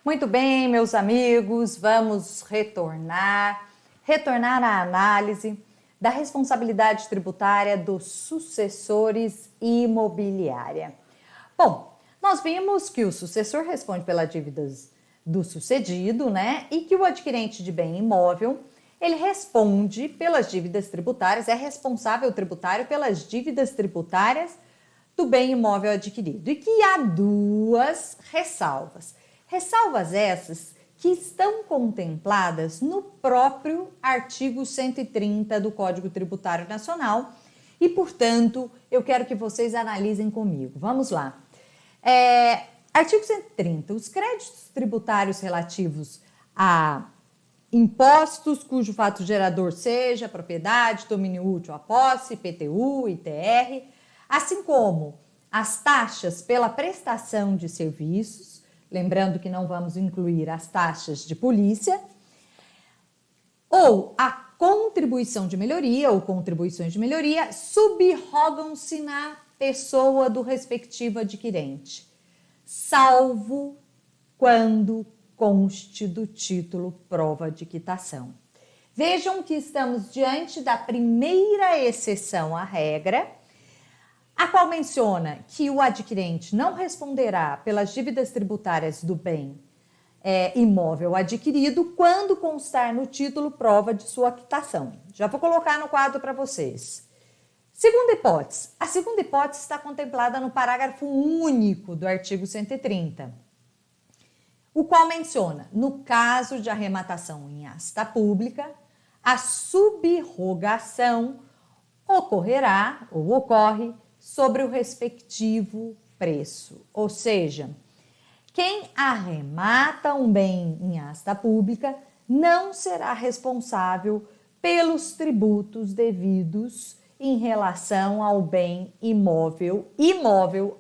Muito bem, meus amigos, vamos retornar à análise da responsabilidade tributária dos sucessores imobiliária. Bom, nós vimos que o sucessor responde pelas dívidas do sucedido, né? E que o adquirente de bem imóvel, ele responde pelas dívidas tributárias, é responsável tributário pelas dívidas tributárias do bem imóvel adquirido. E que há duas ressalvas. Ressalvas essas que estão contempladas no próprio artigo 130 do Código Tributário Nacional e, portanto, eu quero que vocês analisem comigo. Vamos lá. Artigo 130. Os créditos tributários relativos a impostos cujo fato gerador seja propriedade, domínio útil, a posse, IPTU, ITR, assim como as taxas pela prestação de serviços, lembrando que não vamos incluir as taxas de polícia, ou a contribuição de melhoria ou contribuições de melhoria, subrogam-se na pessoa do respectivo adquirente, salvo quando conste do título prova de quitação. Vejam que estamos diante da primeira exceção à regra, a qual menciona que o adquirente não responderá pelas dívidas tributárias do bem imóvel adquirido quando constar no título prova de sua quitação. Já vou colocar no quadro para vocês. Segunda hipótese. A segunda hipótese está contemplada no parágrafo único do artigo 130, o qual menciona, no caso de arrematação em asta pública, a subrogação ocorrerá ou ocorre sobre o respectivo preço. Ou seja, quem arremata um bem em asta pública não será responsável pelos tributos devidos em relação ao bem imóvel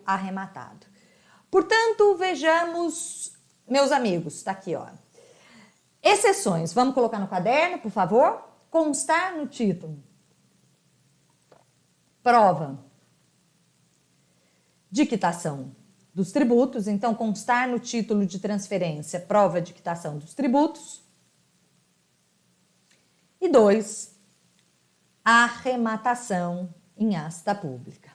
arrematado. Portanto, vejamos, meus amigos, está aqui, ó. Exceções, vamos colocar no caderno, por favor? Constar no título. Prova de quitação dos tributos, então constar no título de transferência prova de quitação dos tributos. E 2, arrematação em asta pública.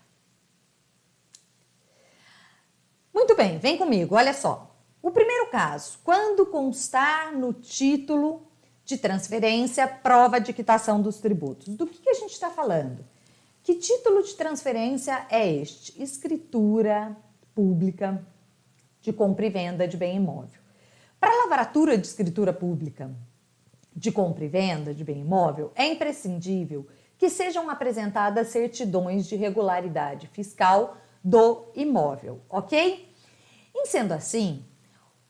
Muito bem, vem comigo, olha só. O primeiro caso, quando constar no título de transferência prova de quitação dos tributos. Do que a gente está falando? Que título de transferência é este? Escritura pública de compra e venda de bem imóvel. Para a lavratura de escritura pública de compra e venda de bem imóvel, é imprescindível que sejam apresentadas certidões de regularidade fiscal do imóvel, ok? Em sendo assim,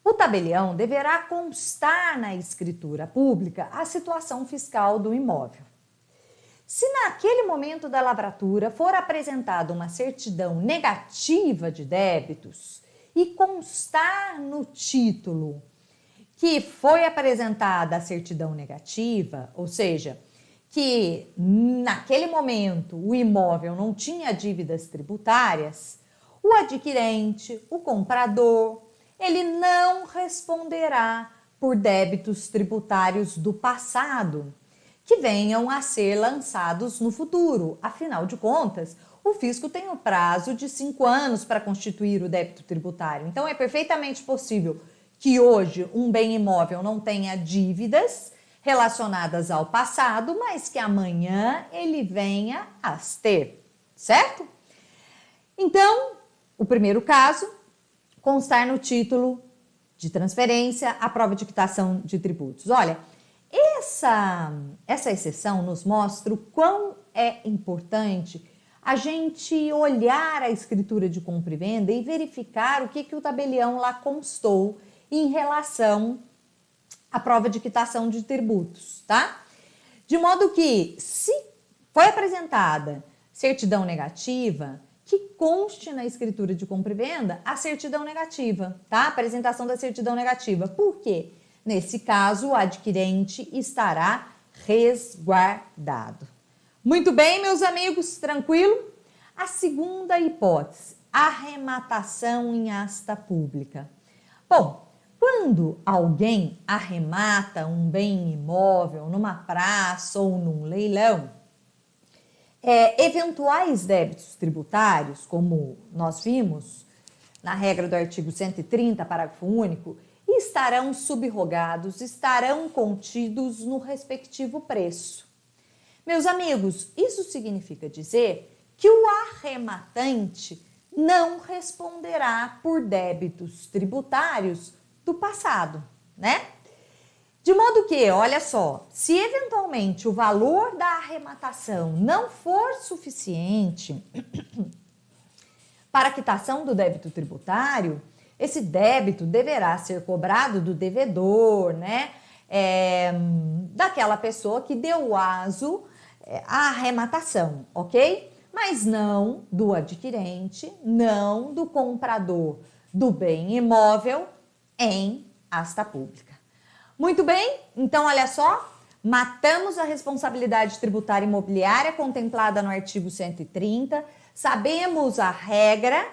o tabelião deverá constar na escritura pública a situação fiscal do imóvel. Se naquele momento da lavratura for apresentada uma certidão negativa de débitos e constar no título que foi apresentada a certidão negativa, ou seja, que naquele momento o imóvel não tinha dívidas tributárias, o adquirente, o comprador, ele não responderá por débitos tributários do passado que venham a ser lançados no futuro. Afinal de contas, o fisco tem um prazo de 5 anos para constituir o débito tributário. Então, é perfeitamente possível que hoje um bem imóvel não tenha dívidas relacionadas ao passado, mas que amanhã ele venha a ter, certo? Então, o primeiro caso, constar no título de transferência a prova de quitação de tributos. Olha, essa exceção nos mostra o quão é importante a gente olhar a escritura de compra e venda e verificar o que o tabelião lá constou em relação à prova de quitação de tributos, tá? De modo que, se foi apresentada certidão negativa, que conste na escritura de compra e venda a certidão negativa, tá? A apresentação da certidão negativa. Por quê? Nesse caso, o adquirente estará resguardado. Muito bem, meus amigos, tranquilo? A segunda hipótese, arrematação em asta pública. Bom, Quando alguém arremata um bem imóvel numa praça ou num leilão, eventuais débitos tributários, como nós vimos na regra do artigo 130, parágrafo único, estarão subrogados, estarão contidos no respectivo preço. Meus amigos, isso significa dizer que o arrematante não responderá por débitos tributários do passado, né? De modo que, olha só, se eventualmente o valor da arrematação não for suficiente para a quitação do débito tributário, esse débito deverá ser cobrado do devedor, né? Daquela pessoa que deu aso à arrematação, ok? Mas não do adquirente, não do comprador do bem imóvel em asta pública. Muito bem, então olha só, matamos a responsabilidade tributária imobiliária contemplada no artigo 130, sabemos a regra,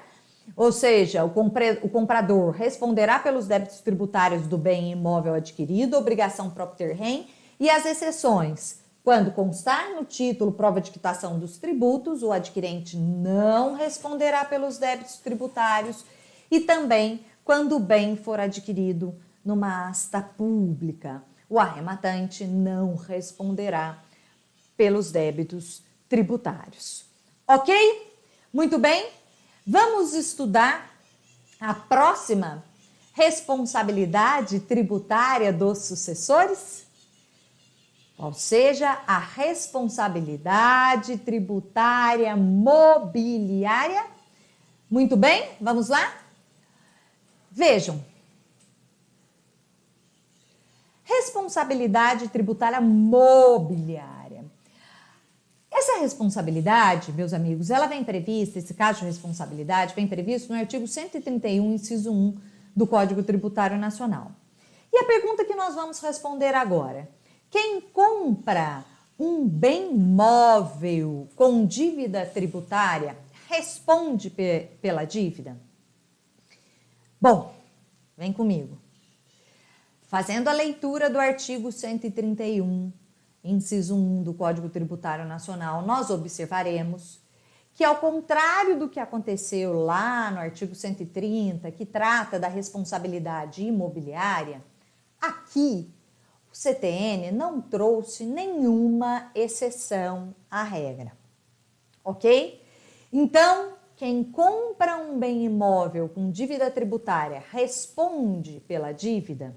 ou seja, o comprador responderá pelos débitos tributários do bem imóvel adquirido, obrigação propter rem, e as exceções. Quando constar no título prova de quitação dos tributos, o adquirente não responderá pelos débitos tributários e também quando o bem for adquirido numa asta pública, o arrematante não responderá pelos débitos tributários. Ok? Muito bem? Vamos estudar a próxima responsabilidade tributária dos sucessores? Ou seja, a responsabilidade tributária mobiliária. Muito bem, vamos lá? Vejam. Responsabilidade tributária mobiliária. Essa responsabilidade, meus amigos, ela vem prevista, esse caso de responsabilidade vem previsto no artigo 131, inciso 1 do Código Tributário Nacional. E a pergunta que nós vamos responder agora: quem compra um bem móvel com dívida tributária responde pela dívida? Bom, vem comigo. Fazendo a leitura do artigo 131, inciso 1 do Código Tributário Nacional, nós observaremos que, ao contrário do que aconteceu lá no artigo 130, que trata da responsabilidade imobiliária, aqui o CTN não trouxe nenhuma exceção à regra, ok? Então, quem compra um bem imóvel com dívida tributária responde pela dívida?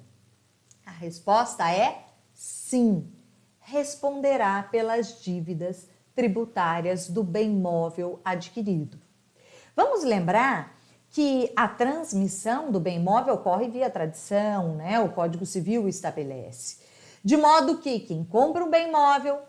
A resposta é sim, responderá pelas dívidas tributárias do bem móvel adquirido. Vamos lembrar que a transmissão do bem móvel ocorre via tradição, né? O Código Civil estabelece. De modo que quem compra um bem móvel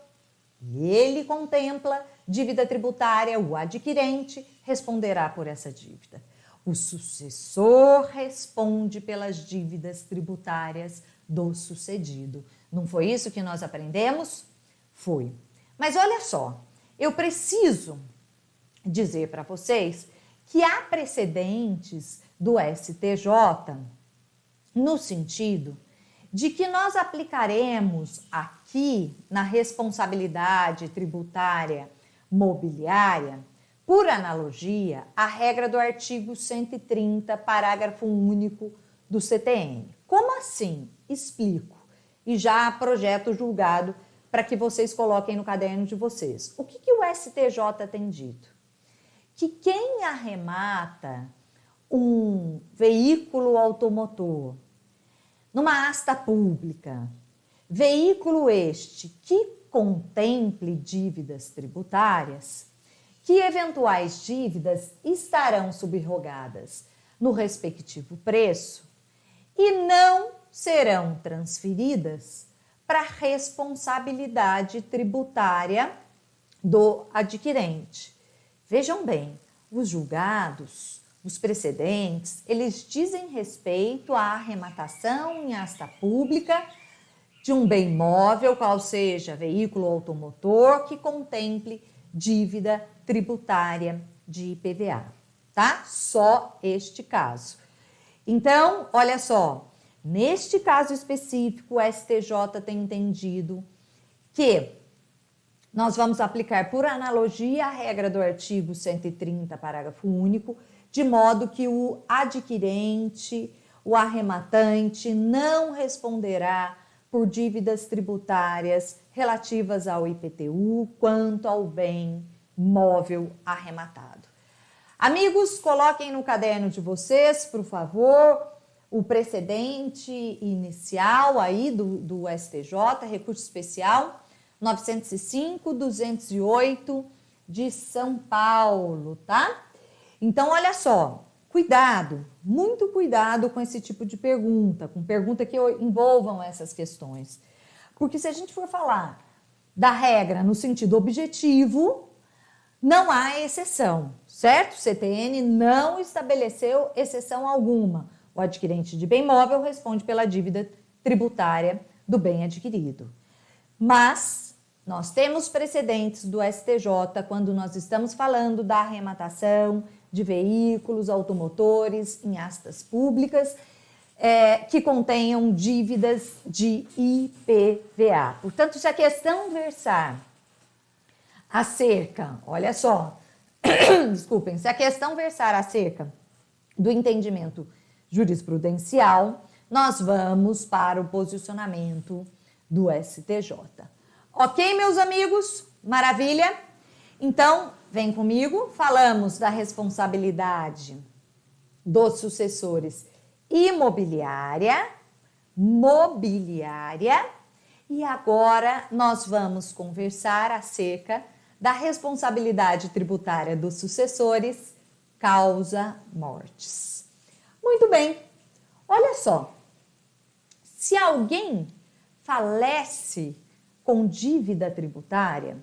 e ele contempla dívida tributária, o adquirente responderá por essa dívida. O sucessor responde pelas dívidas tributárias do sucedido. Não foi isso que nós aprendemos? Foi. Mas olha só, eu preciso dizer para vocês que há precedentes do STJ no sentido de que nós aplicaremos aqui na responsabilidade tributária mobiliária, por analogia, a regra do artigo 130, parágrafo único do CTN. Como assim? Explico. E já projeto julgado para que vocês coloquem no caderno de vocês. O que o STJ tem dito? Que quem arremata um veículo automotor numa asta pública, veículo este que contemple dívidas tributárias, que eventuais dívidas estarão subrogadas no respectivo preço e não serão transferidas para a responsabilidade tributária do adquirente. Vejam bem, os julgados, os precedentes, eles dizem respeito à arrematação em asta pública de um bem móvel, qual seja veículo automotor, que contemple dívida tributária de IPVA, tá? Só este caso. Então, olha só, Neste caso específico, o STJ tem entendido que nós vamos aplicar por analogia a regra do artigo 130, parágrafo único, de modo que o adquirente, o arrematante, não responderá por dívidas tributárias relativas ao IPTU quanto ao bem móvel arrematado. Amigos, coloquem no caderno de vocês, por favor, o precedente inicial aí do STJ, recurso especial 905/208 de São Paulo, tá? Então, olha só, cuidado, muito cuidado com esse tipo de pergunta, com pergunta que envolvam essas questões. Porque se a gente for falar da regra no sentido objetivo, não há exceção, certo? O CTN não estabeleceu exceção alguma. O adquirente de bem móvel responde pela dívida tributária do bem adquirido. Mas nós temos precedentes do STJ quando nós estamos falando da arrematação de veículos automotores em astas públicas que contenham dívidas de IPVA. Portanto, se a questão versar acerca, olha só, desculpem, se a questão versar acerca do entendimento jurisprudencial, nós vamos para o posicionamento do STJ. Ok, meus amigos? Maravilha? Então, vem comigo, falamos da responsabilidade dos sucessores imobiliária, mobiliária, e agora nós vamos conversar acerca da responsabilidade tributária dos sucessores causa mortis. Muito bem, olha só, se alguém falece com dívida tributária,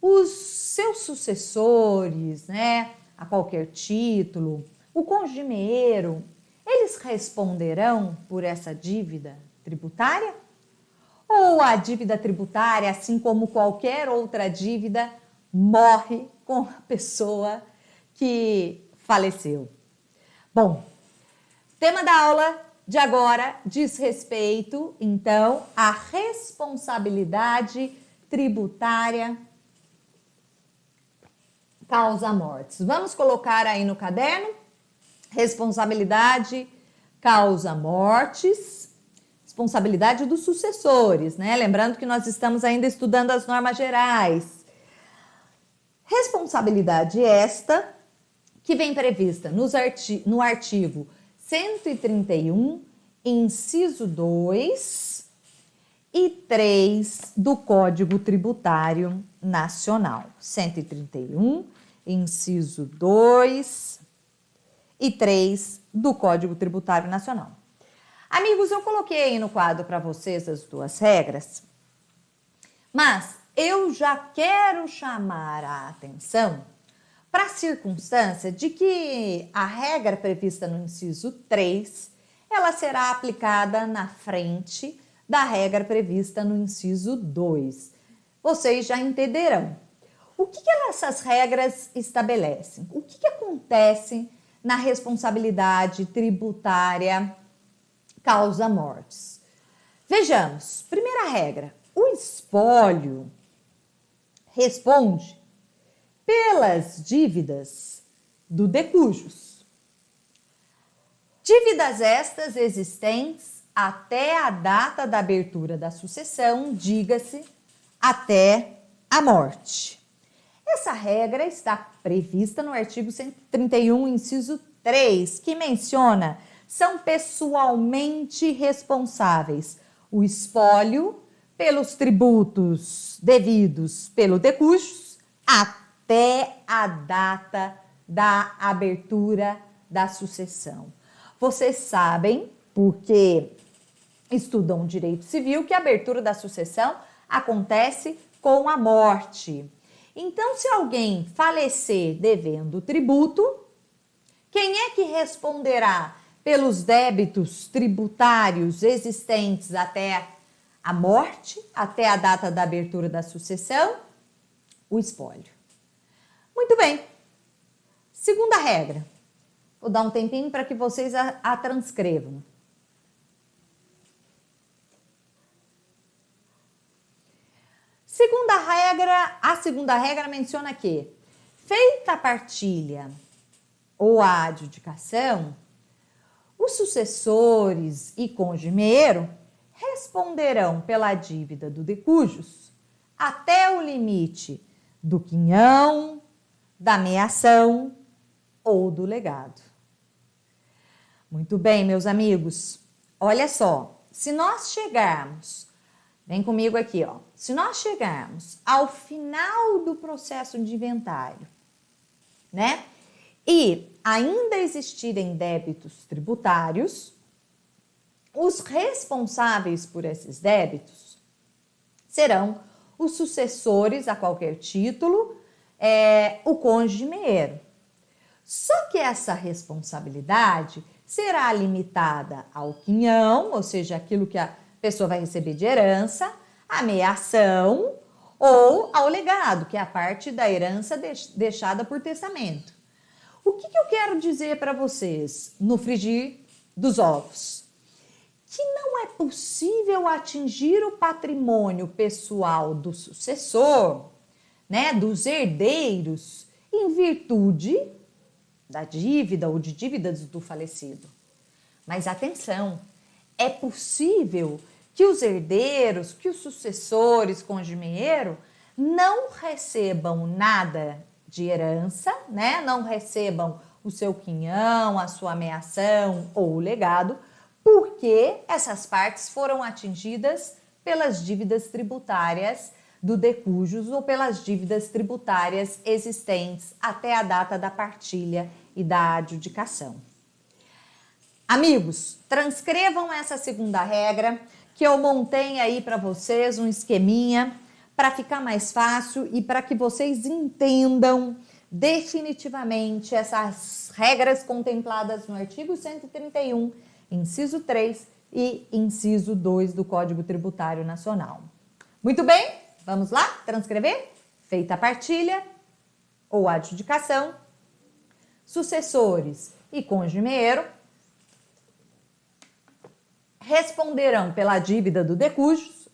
os seus sucessores, né, a qualquer título, o congimeiro, eles responderão por essa dívida tributária? Ou a dívida tributária, assim como qualquer outra dívida, morre com a pessoa que faleceu? Bom, tema da aula de agora diz respeito, então, à responsabilidade tributária causa mortis. Vamos colocar aí no caderno, responsabilidade causa mortis, responsabilidade dos sucessores, né? Lembrando que nós estamos ainda estudando as normas gerais. Responsabilidade esta que vem prevista no artigo 131, inciso 2 e 3 do Código Tributário Nacional. 131, inciso 2 e 3 do Código Tributário Nacional. Amigos, eu coloquei aí no quadro para vocês as duas regras, mas eu já quero chamar a atenção para a circunstância de que a regra prevista no inciso 3, ela será aplicada na frente da regra prevista no inciso 2. Vocês já entenderão. O que essas regras estabelecem? O que acontece na responsabilidade tributária causa mortis? Vejamos, primeira regra, o espólio responde pelas dívidas do decujus. Dívidas estas existentes até a data da abertura da sucessão, diga-se, até a morte. Essa regra está prevista no artigo 131, inciso 3, que menciona: são pessoalmente responsáveis o espólio pelos tributos devidos pelo decujus até a data da abertura da sucessão. Vocês sabem, porque estudam direito civil, que a abertura da sucessão acontece com a morte. Então, se alguém falecer devendo tributo, quem é que responderá pelos débitos tributários existentes até a morte, até a data da abertura da sucessão? O espólio. Muito bem. Segunda regra. Vou dar um tempinho para que vocês a transcrevam. a segunda regra menciona que, feita a partilha ou a adjudicação, os sucessores e cônjuge meio responderão pela dívida do de cujos até o limite do quinhão, da meação ou do legado. Muito bem, meus amigos. Olha só, se nós chegarmos, vem comigo aqui, ó. Se nós chegarmos ao final do processo de inventário, né? E ainda existirem débitos tributários, os responsáveis por esses débitos serão os sucessores a qualquer título, o cônjuge meio. Só que essa responsabilidade será limitada ao quinhão, ou seja, aquilo que a pessoa vai receber de herança, à meação ou ao legado, que é a parte da herança deixada por testamento. O que eu quero dizer para vocês no frigir dos ovos? Que não é possível atingir o patrimônio pessoal do sucessor, né, dos herdeiros, em virtude da dívida ou de dívidas do falecido. Mas atenção, é possível que os herdeiros, que os sucessores cônjuge meio não recebam nada de herança, né? Não recebam o seu quinhão, a sua meação ou o legado, porque essas partes foram atingidas pelas dívidas tributárias do de cujos ou pelas dívidas tributárias existentes até a data da partilha e da adjudicação. Amigos, transcrevam essa segunda regra que eu montei aí para vocês um esqueminha para ficar mais fácil e para que vocês entendam definitivamente essas regras contempladas no artigo 131, inciso 3 e inciso 2 do Código Tributário Nacional. Muito bem, vamos lá transcrever? Feita a partilha ou adjudicação, sucessores e cônjuge meio responderão pela dívida do de cujos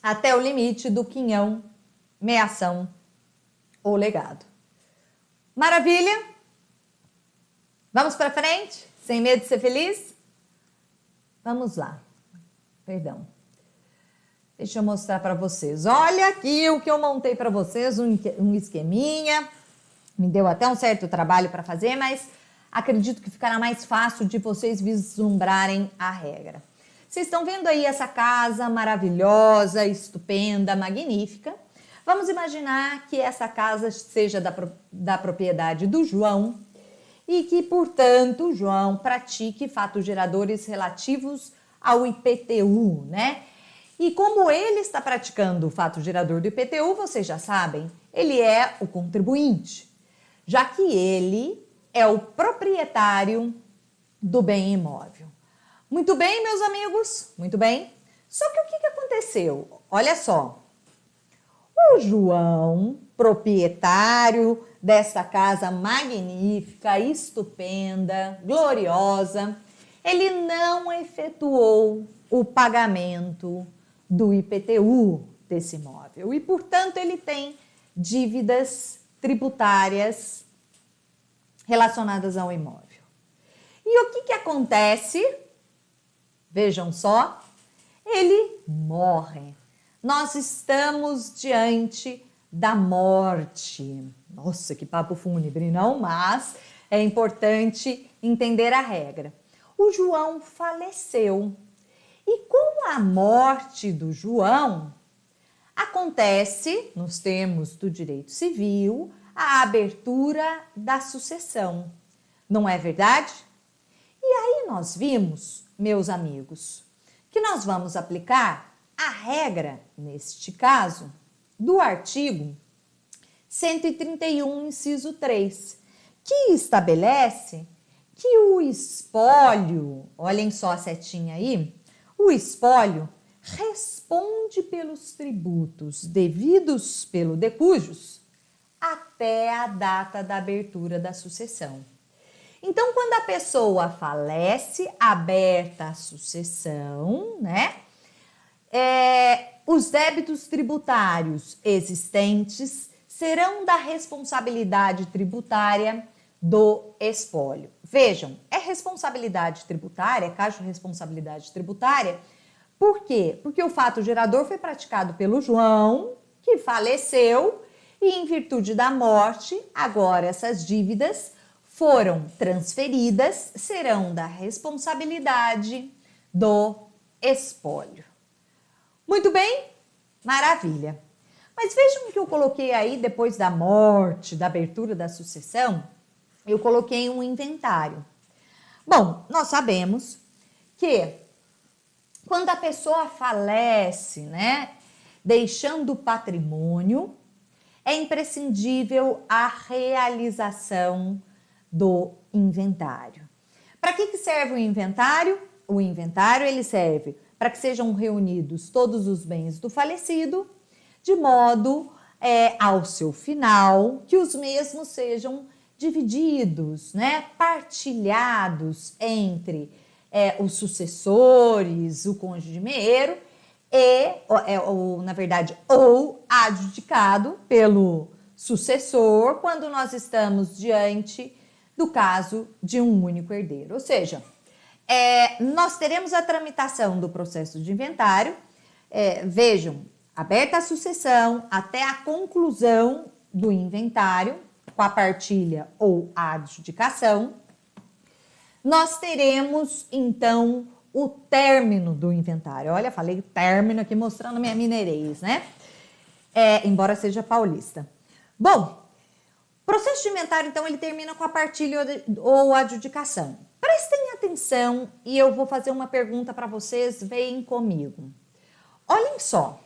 até o limite do quinhão, meação ou legado. Maravilha? Vamos para frente? Sem medo de ser feliz? Vamos lá. Perdão. Deixa eu mostrar para vocês. Olha aqui o que eu montei para vocês, um esqueminha. Me deu até um certo trabalho para fazer, mas acredito que ficará mais fácil de vocês vislumbrarem a regra. Vocês estão vendo aí essa casa maravilhosa, estupenda, magnífica. Vamos imaginar que essa casa seja da propriedade do João e que, portanto, o João pratique fatos geradores relativos ao IPTU, né? E como ele está praticando o fato gerador do IPTU, vocês já sabem, ele é o contribuinte, já que ele é o proprietário do bem imóvel. Muito bem, meus amigos, muito bem. Só que o que aconteceu? Olha só, o João, proprietário dessa casa magnífica, estupenda, gloriosa, ele não efetuou o pagamento do IPTU desse imóvel e, portanto, ele tem dívidas tributárias relacionadas ao imóvel. E o que acontece? Vejam só, ele morre. Nós estamos diante da morte. Nossa, que papo fúnebre, não? Mas é importante entender a regra. O João faleceu. E com a morte do João, acontece, nos termos do direito civil, a abertura da sucessão. Não é verdade? E aí nós vimos, meus amigos, que nós vamos aplicar a regra, neste caso, do artigo 131, inciso 3, que estabelece que o espólio, olhem só a setinha aí, o espólio responde pelos tributos devidos pelo de cujos até a data da abertura da sucessão. Então, quando a pessoa falece, aberta a sucessão, né? os débitos tributários existentes serão da responsabilidade tributária do espólio. Vejam, é responsabilidade tributária, caso de responsabilidade tributária. Por quê? Porque o fato gerador foi praticado pelo João, que faleceu, e em virtude da morte, agora essas dívidas foram transferidas, serão da responsabilidade do espólio. Muito bem? Maravilha. Mas vejam que eu coloquei aí, depois da morte, da abertura da sucessão, eu coloquei um inventário. Bom, nós sabemos que quando a pessoa falece, né, deixando patrimônio, é imprescindível a realização do inventário. Para que serve o inventário? O inventário ele serve para que sejam reunidos todos os bens do falecido, de modo ao seu final, que os mesmos sejam divididos, né, partilhados entre os sucessores, o cônjuge meeiro na verdade, ou adjudicado pelo sucessor quando nós estamos diante do caso de um único herdeiro. Ou seja, nós teremos a tramitação do processo de inventário, vejam, aberta a sucessão até a conclusão do inventário, com a partilha ou a adjudicação, nós teremos, então, o término do inventário. Olha, falei término aqui mostrando minha mineirês, né? Embora seja paulista. Bom, o processo de inventário, então, ele termina com a partilha ou adjudicação. Prestem atenção e eu vou fazer uma pergunta para vocês, vem comigo. Olhem só,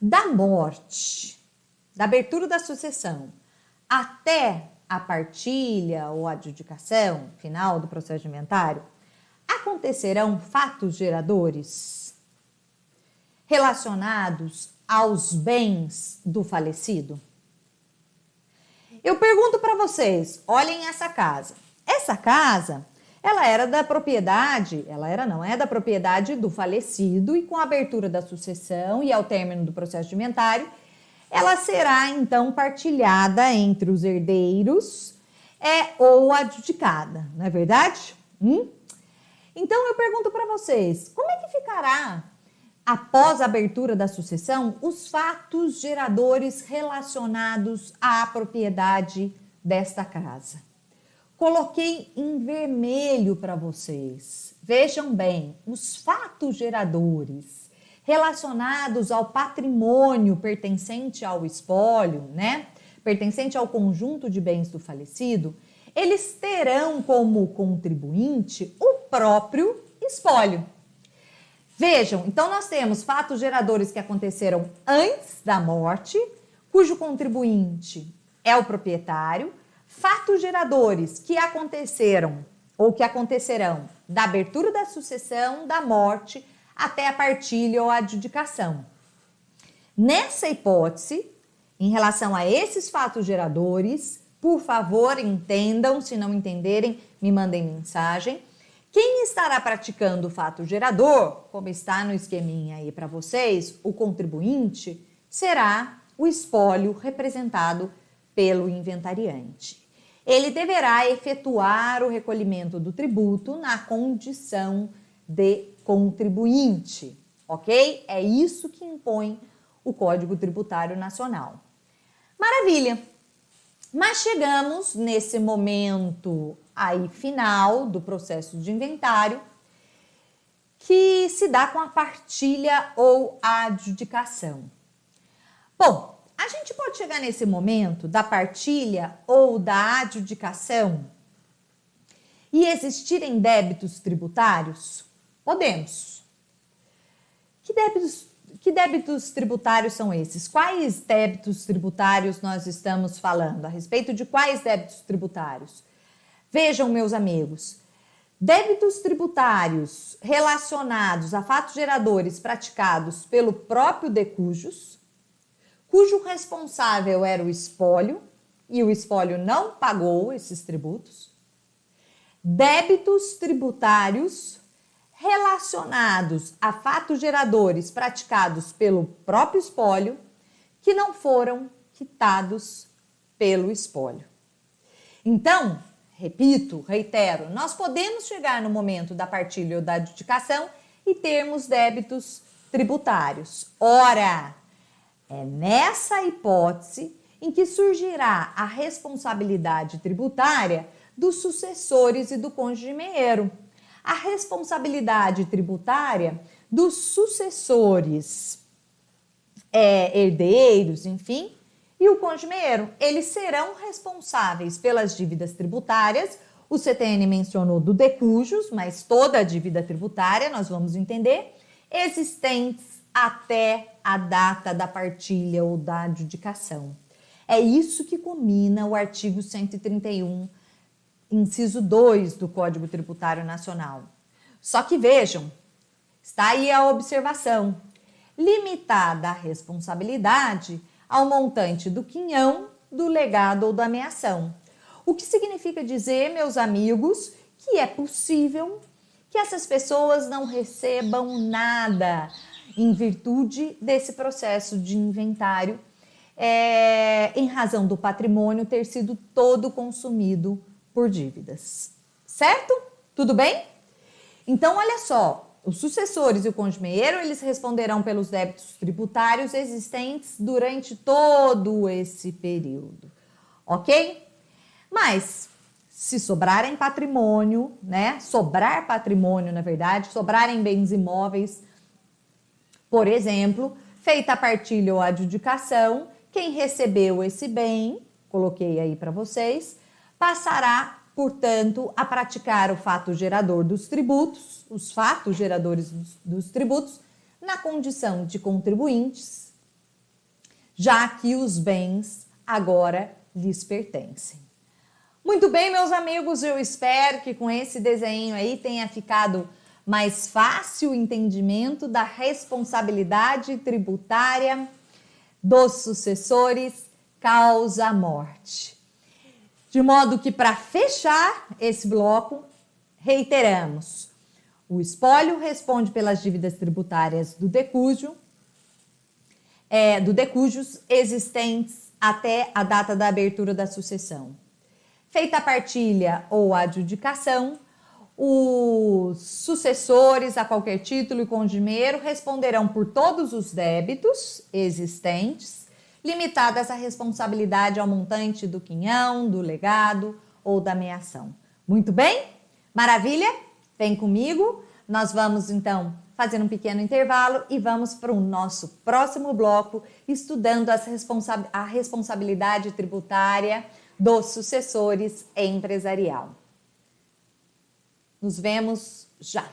da morte, da abertura da sucessão, até a partilha ou adjudicação final do processo de inventário, acontecerão fatos geradores relacionados aos bens do falecido? Eu pergunto para vocês, olhem essa casa. Essa casa, ela era da propriedade, é da propriedade do falecido e com a abertura da sucessão e ao término do processo de inventário, ela será então partilhada entre os herdeiros ou adjudicada, não é verdade? Então eu pergunto para vocês, como é que ficará após a abertura da sucessão os fatos geradores relacionados à propriedade desta casa? Coloquei em vermelho para vocês. Vejam bem, os fatos geradores relacionados ao patrimônio pertencente ao espólio, né? Pertencente ao conjunto de bens do falecido, eles terão como contribuinte o próprio espólio. Vejam, então nós temos fatos geradores que aconteceram antes da morte, cujo contribuinte é o proprietário, fatos geradores que aconteceram ou que acontecerão da abertura da sucessão, da morte, até a partilha ou a adjudicação. Nessa hipótese, em relação a esses fatos geradores, por favor, entendam, se não entenderem, me mandem mensagem. Quem estará praticando o fato gerador, como está no esqueminha aí para vocês, o contribuinte, será o espólio representado pelo inventariante. Ele deverá efetuar o recolhimento do tributo na condição de contribuinte, ok? É isso que impõe o Código Tributário Nacional. Maravilha! Mas chegamos nesse momento aí final do processo de inventário que se dá com a partilha ou a adjudicação. Bom, a gente pode chegar nesse momento da partilha ou da adjudicação e existirem débitos tributários? Podemos. Que débitos tributários são esses? Quais débitos tributários nós estamos falando? A respeito de quais débitos tributários? Vejam, meus amigos, débitos tributários relacionados a fatos geradores praticados pelo próprio decujus, cujo responsável era o espólio e o espólio não pagou esses tributos. Débitos tributários relacionados a fatos geradores praticados pelo próprio espólio que não foram quitados pelo espólio. Então, repito, reitero, nós podemos chegar no momento da partilha ou da adjudicação e termos débitos tributários. Ora, é nessa hipótese em que surgirá a responsabilidade tributária dos sucessores e do cônjuge meio. A responsabilidade tributária dos sucessores, herdeiros, enfim, e o cônjuge meio, eles serão responsáveis pelas dívidas tributárias. O CTN mencionou do decujus, mas toda a dívida tributária, nós vamos entender, existentes até a data da partilha ou da adjudicação. É isso que culmina o artigo 131, inciso 2 do Código Tributário Nacional. Só que vejam, está aí a observação, limitada a responsabilidade ao montante do quinhão, do legado ou da ameação. O que significa dizer, meus amigos, que é possível que essas pessoas não recebam nada em virtude desse processo de inventário, em razão do patrimônio ter sido todo consumido por dívidas. Certo? Tudo bem? Então, olha só. Os sucessores e o cônjuge meio, eles responderão pelos débitos tributários existentes durante todo esse período, ok? Mas, se sobrarem patrimônio, sobrar patrimônio, na verdade, sobrarem bens imóveis, por exemplo, feita a partilha ou a adjudicação, quem recebeu esse bem, coloquei aí para vocês, passará, portanto, a praticar o fato gerador dos tributos, os fatos geradores dos tributos, na condição de contribuintes, já que os bens agora lhes pertencem. Muito bem, meus amigos, eu espero que com esse desenho aí tenha ficado mais fácil o entendimento da responsabilidade tributária dos sucessores causa-morte. De modo que, para fechar esse bloco, reiteramos: o espólio responde pelas dívidas tributárias do decujus existentes até a data da abertura da sucessão. Feita a partilha ou a adjudicação, os sucessores a qualquer título e cônjuge meio responderão por todos os débitos existentes, limitadas à responsabilidade ao montante do quinhão, do legado ou da ameação. Muito bem? Maravilha? Vem comigo. Nós vamos, então, fazer um pequeno intervalo e vamos para o nosso próximo bloco, estudando a responsabilidade tributária dos sucessores empresarial. Nos vemos já!